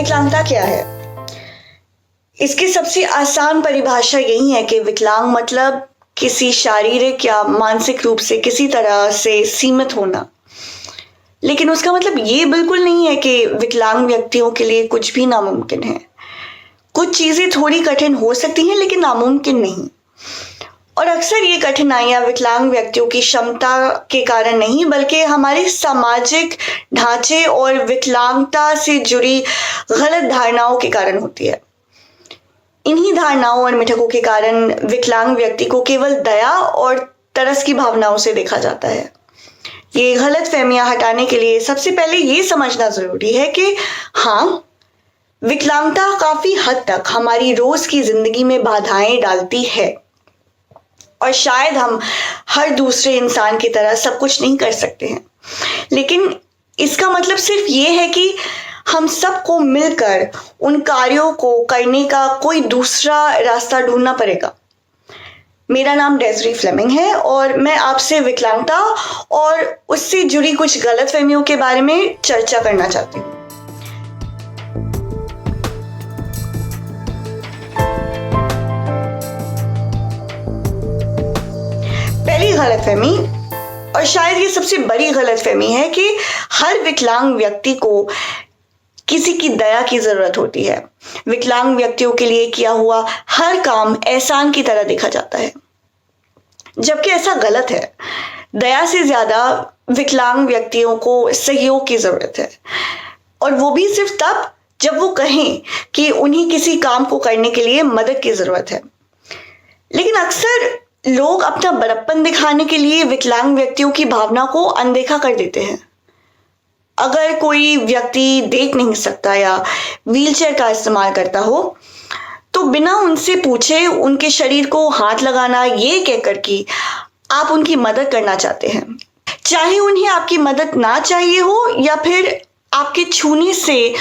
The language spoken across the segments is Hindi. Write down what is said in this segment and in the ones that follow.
विकलांगता क्या है? इसकी सबसे आसान परिभाषा यही है कि विकलांग मतलब किसी शारीरिक या मानसिक रूप से किसी तरह से सीमित होना। लेकिन उसका मतलब ये बिल्कुल नहीं है कि विकलांग व्यक्तियों के लिए कुछ भी नामुमकिन है। कुछ चीजें थोड़ी कठिन हो सकती हैं लेकिन नामुमकिन नहीं। और अक्सर ये कठिनाइयां विकलांग व्यक्तियों की क्षमता के कारण नहीं बल्कि हमारे सामाजिक ढांचे और विकलांगता से जुड़ी गलत धारणाओं के कारण होती है। इन्हीं धारणाओं और मिथकों के कारण विकलांग व्यक्ति को केवल दया और तरस की भावनाओं से देखा जाता है। ये गलत फहमियां हटाने के लिए सबसे पहले ये समझना जरूरी है कि हाँ, विकलांगता काफी हद तक हमारी रोज की जिंदगी में बाधाएं डालती है और शायद हम हर दूसरे इंसान की तरह सब कुछ नहीं कर सकते हैं, लेकिन इसका मतलब सिर्फ ये है कि हम सबको मिलकर उन कार्यों को करने का कोई दूसरा रास्ता ढूंढना पड़ेगा। मेरा नाम डेज़री फ्लेमिंग है और मैं आपसे विकलांगता और उससे जुड़ी कुछ गलतफहमियों के बारे में चर्चा करना चाहती हूँ। पहली गलतफहमी, और शायद ये सबसे बड़ी गलतफहमी है कि हर विकलांग व्यक्ति को किसी की दया की जरूरत होती है। विकलांग व्यक्तियों के लिए किया हुआ हर काम एहसान की तरह देखा जाता है, जबकि ऐसा गलत है। दया से ज्यादा विकलांग व्यक्तियों को सहयोग की जरूरत है, और वो भी सिर्फ तब जब वो कहें कि उन्हें किसी काम को करने के लिए मदद की जरूरत है। लेकिन अक्सर लोग अपना बड़प्पन दिखाने के लिए विकलांग व्यक्तियों की भावना को अनदेखा कर देते हैं। अगर कोई व्यक्ति देख नहीं सकता या व्हीलचेयर का इस्तेमाल करता हो तो बिना उनसे पूछे उनके शरीर को हाथ लगाना ये कहकर कि आप उनकी मदद करना चाहते हैं, चाहे उन्हें आपकी मदद ना चाहिए हो या फिर आपके छूने से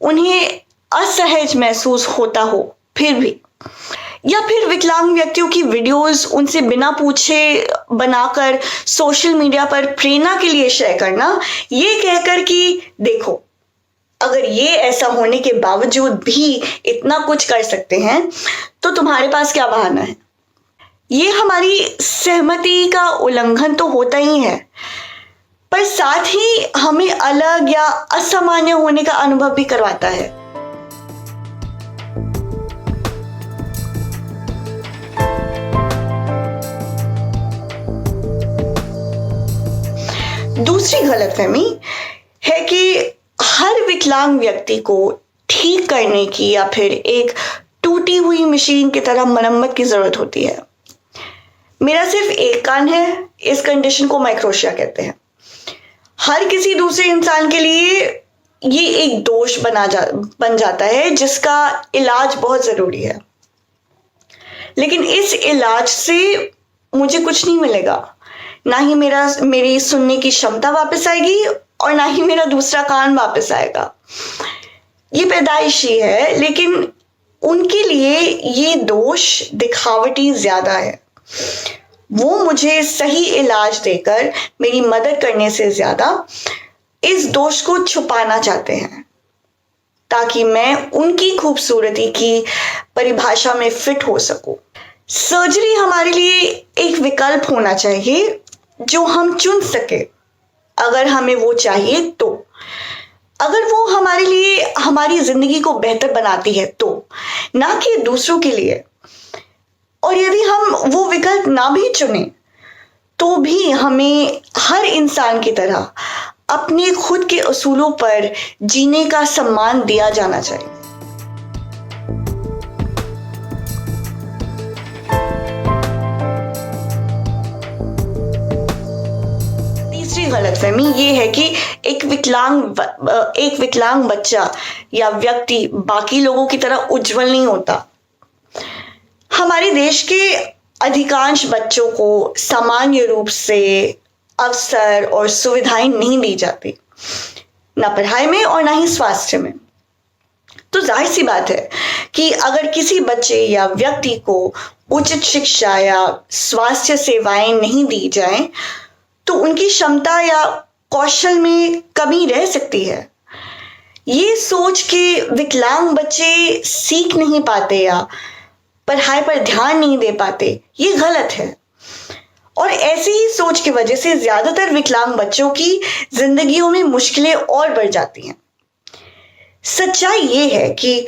उन्हें असहज महसूस होता हो फिर भी, या फिर विकलांग व्यक्तियों की वीडियोस उनसे बिना पूछे बनाकर सोशल मीडिया पर प्रेरणा के लिए शेयर करना ये कहकर कि देखो, अगर ये ऐसा होने के बावजूद भी इतना कुछ कर सकते हैं तो तुम्हारे पास क्या बहाना है। ये हमारी सहमति का उल्लंघन तो होता ही है, पर साथ ही हमें अलग या असामान्य होने का अनुभव भी करवाता है। दूसरी गलतफहमी है कि हर विकलांग व्यक्ति को ठीक करने की या फिर एक टूटी हुई मशीन की तरह मरम्मत की जरूरत होती है। मेरा सिर्फ एक कान है, इस कंडीशन को माइक्रोशिया कहते हैं। हर किसी दूसरे इंसान के लिए ये एक दोष बन जाता है जिसका इलाज बहुत जरूरी है, लेकिन इस इलाज से मुझे कुछ नहीं मिलेगा। ना ही मेरी सुनने की क्षमता वापस आएगी और ना ही मेरा दूसरा कान वापस आएगा। ये पैदाइशी है, लेकिन उनके लिए ये दोष दिखावटी ज्यादा है। वो मुझे सही इलाज देकर मेरी मदद करने से ज्यादा इस दोष को छुपाना चाहते हैं ताकि मैं उनकी खूबसूरती की परिभाषा में फिट हो सकूं। सर्जरी हमारे लिए एक विकल्प होना चाहिए जो हम चुन सके, अगर हमें वो चाहिए तो। अगर वो हमारे लिए हमारी जिंदगी को बेहतर बनाती है तो, ना कि दूसरों के लिए। और यदि हम वो विकल्प ना भी चुने तो भी हमें हर इंसान की तरह अपने खुद के असूलों पर जीने का सम्मान दिया जाना चाहिए। गलतफहमी ये है कि एक विकलांग बच्चा या व्यक्ति बाकी लोगों की तरह उज्जवल नहीं होता। हमारे देश के अधिकांश बच्चों को सामान्य रूप से अवसर और सुविधाएं नहीं दी जाती, ना पढ़ाई में और ना ही स्वास्थ्य में। तो जाहिर सी बात है कि अगर किसी बच्चे या व्यक्ति को उचित शिक्षा या स्वास्थ्य सेवाएं नहीं दी जाएं तो उनकी क्षमता या कौशल में कमी रह सकती है। ये सोच के विकलांग बच्चे सीख नहीं पाते या पढ़ाई पर ध्यान नहीं दे पाते, ये गलत है। और ऐसी ही सोच की वजह से ज्यादातर विकलांग बच्चों की जिंदगियों में मुश्किलें और बढ़ जाती हैं। सच्चाई ये है कि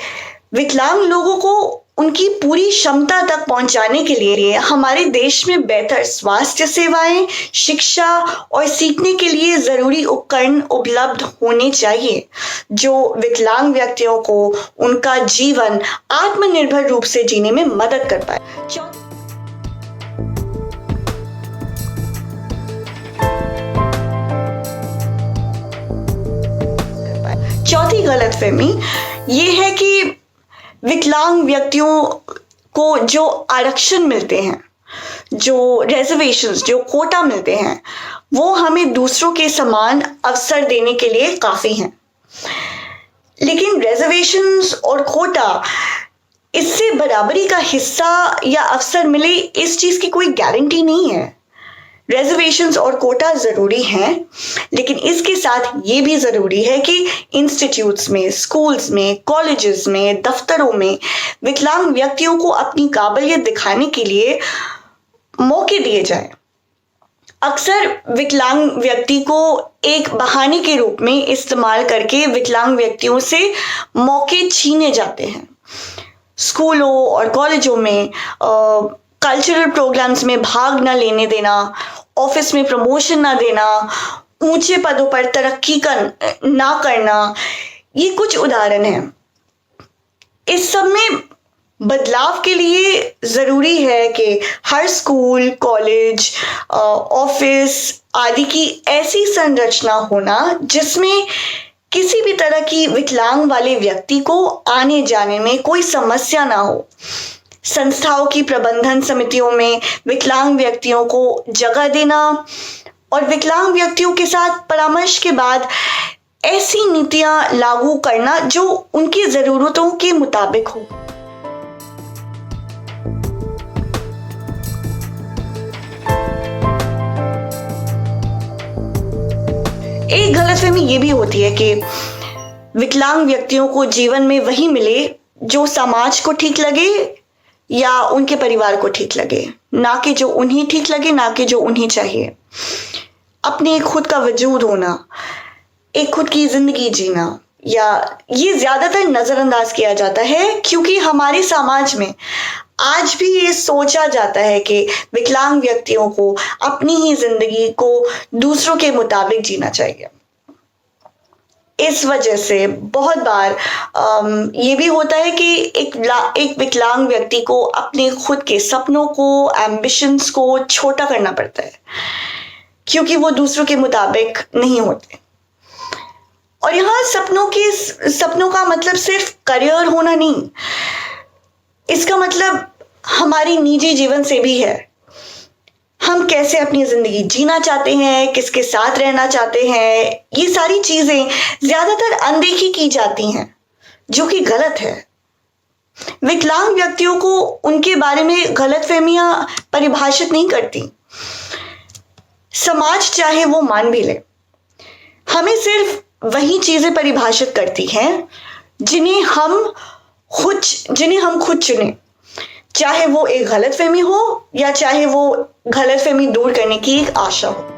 विकलांग लोगों को उनकी पूरी क्षमता तक पहुंचाने के लिए हमारे देश में बेहतर स्वास्थ्य सेवाएं, शिक्षा और सीखने के लिए जरूरी उपकरण उपलब्ध होने चाहिए, जो विकलांग व्यक्तियों को उनका जीवन आत्मनिर्भर रूप से जीने में मदद कर पाए। चौथी गलतफहमी ये है कि विकलांग व्यक्तियों को जो आरक्षण मिलते हैं, जो रिजर्वेशंस, जो कोटा मिलते हैं, वो हमें दूसरों के समान अवसर देने के लिए काफी हैं। लेकिन रिजर्वेशंस और कोटा, इससे बराबरी का हिस्सा या अवसर मिले, इस चीज की कोई गारंटी नहीं है। रिजर्वेशंस और कोटा जरूरी हैं, लेकिन इसके साथ ये भी जरूरी है कि इंस्टीट्यूट्स में, स्कूल्स में, कॉलेजेस में, दफ्तरों में विकलांग व्यक्तियों को अपनी काबिलियत दिखाने के लिए मौके दिए जाएं। अक्सर विकलांग व्यक्ति को एक बहाने के रूप में इस्तेमाल करके विकलांग व्यक्तियों से मौके छीने जाते हैं। स्कूलों और कॉलेजों में कल्चरल प्रोग्राम्स में भाग न लेने देना, ऑफिस में प्रमोशन ना देना, ऊंचे पदों पर तरक्की ना करना, ये कुछ उदाहरण हैं। इस सब में बदलाव के लिए जरूरी है कि हर स्कूल, कॉलेज, ऑफिस आदि की ऐसी संरचना होना जिसमें किसी भी तरह की विकलांग वाले व्यक्ति को आने जाने में कोई समस्या ना हो। संस्थाओं की प्रबंधन समितियों में विकलांग व्यक्तियों को जगह देना और विकलांग व्यक्तियों के साथ परामर्श के बाद ऐसी नीतियां लागू करना जो उनकी जरूरतों के मुताबिक हो। एक गलतफहमी ये भी होती है कि विकलांग व्यक्तियों को जीवन में वही मिले जो समाज को ठीक लगे या उनके परिवार को ठीक लगे, ना कि जो उन्हें ठीक लगे, ना कि जो उन्हें चाहिए। अपने एक खुद का वजूद होना, एक खुद की जिंदगी जीना, या ये ज्यादातर नजरअंदाज किया जाता है क्योंकि हमारे समाज में आज भी ये सोचा जाता है कि विकलांग व्यक्तियों को अपनी ही जिंदगी को दूसरों के मुताबिक जीना चाहिए। इस वजह से बहुत बार ये भी होता है कि एक विकलांग व्यक्ति को अपने खुद के सपनों को, एम्बिशंस को छोटा करना पड़ता है क्योंकि वो दूसरों के मुताबिक नहीं होते। और यहाँ सपनों का मतलब सिर्फ करियर होना नहीं, इसका मतलब हमारी निजी जीवन से भी है। हम कैसे अपनी जिंदगी जीना चाहते हैं, किसके साथ रहना चाहते हैं, ये सारी चीजें ज्यादातर अनदेखी की जाती हैं, जो कि गलत है। विकलांग व्यक्तियों को उनके बारे में गलतफहमियां परिभाषित नहीं करती, समाज चाहे वो मान भी ले। हमें सिर्फ वही चीजें परिभाषित करती हैं जिन्हें हम खुद चुने, चाहे वो एक गलतफहमी हो या चाहे वो गलतफहमी दूर करने की एक आशा हो।